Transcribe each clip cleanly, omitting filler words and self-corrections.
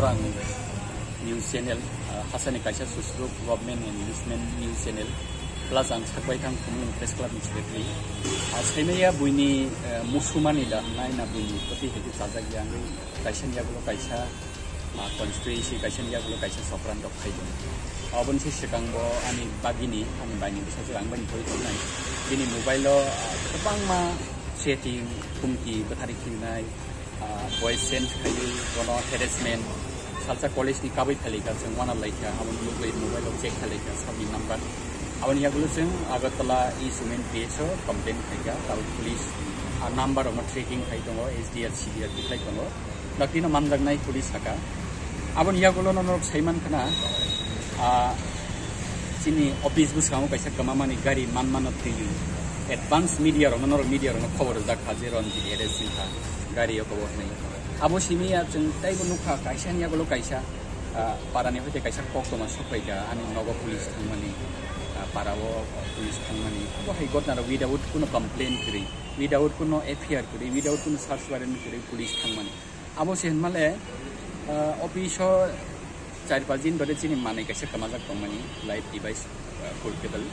Sarang News Channel Hasani Kaisa Susruk Government and Investment News Channel plus ang sakway kang kumulong press club ni secretary Saimaya buini musumani da naina buini pati hedi sajak yang kaisa niya gulo kaisa constituency kaisa niya gulo kaisa sopran dok khaidon abon si sekang bo ani bagini ani bani bisa jang bani thoi thonai bini mobile lo tebang ma setting kumki bathari khinai voice sense khayi kono harassment salsa college ni kabai thalika jeng wana laika abon mobile lo check thalika sabi number abon ya gulo jeng agartala isumen pso complaint khaika tal police number of tracking khai dongo SDR CDR diklai dongo lakina manjagnai police haka abon ya gulo no saiman kana sini office bus kamu kaisa kamamani gari man tiyu advance media ro cover da khaje ron di eresin tha gari yo cover nai abo simi ya jeng tai bu nukha kaisa ni agolo kaisa parani hoite kaisa kok to ma sokai ga ani nogo police thangmani parawo police thangmani abo hai gotna ro without kuno complaint kri without kuno FIR kri without kuno search warrant kri police thangmani abo sen male office 4-5 दिन बड़े चीनी माने कैसे कमाजा कमानी light device portable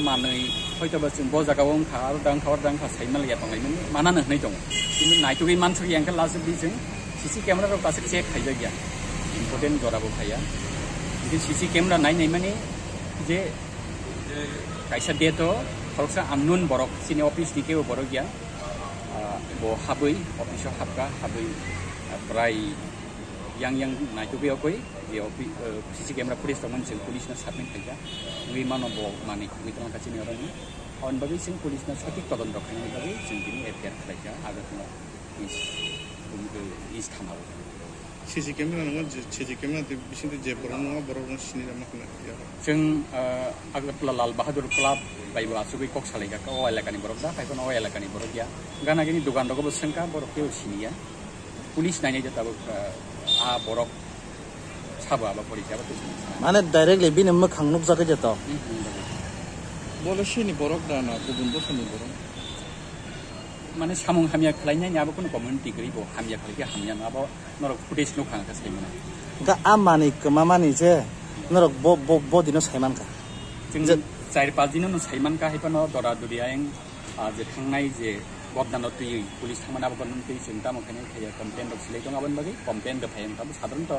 माने होय तो बस बो जागावं खार दां खा साइमाल या तंगाय माना नै दं किन्तु नायथुगै मानसु यांखा लाजु बिजों सीसी कैमरा रो पासे चेक खायजा गया इम्पोर्टेन्ट जराबो खाया बिदि सीसी कैमरा नाय माने जे कैसा डेटो फलसा अननोन बरक सिनि ऑफिस निके बरक गया बो हाबै ऑफिसो हाबै प्राय yang naik juga koi dia sisi kamera polis teman sing polisnya submit aja wi mana bo mani wi teman kacil ni orang ni on bagi sing polisnya sakit kodon dok ni bagi sing ini FIR aja agar tu is kanal sisi kamera nang sisi kamera tu bisin tu je borong sini nama kena sing agar lal Bahadur Club bai ba subi kok salega ka oil kani borok da kai kono oil kani borok ya gana gini dukan doko besengka borok ke sini ya polis nanya je tahu borok saba ba polisi apa tu mana directly bin emma khangnuk jaga jata bolo sini borok dana kubun bo sini borok mana samung hamya khlainya nya ba kono community gri bo hamya khlai hamya na ba norok footage no khang ka saimana ga amani kamamani je norok bo dino saiman ka jing 4-5 दिन no saiman ka hipano dora duri aeng je thangnai je Bobdan itu polis thang mana bukan nanti cinta makanya kayak komplain dok silai aban bagi komplain dok hayang tapi sadarn to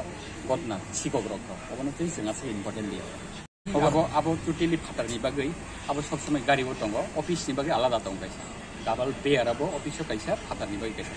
godna siko grok aban itu sangat important dia abo totally fatar ni bagi abo sob samay gari bo tongo office ni bagi alada tong kaisa double pay arabo office kaisa fatar ni bagi kaisa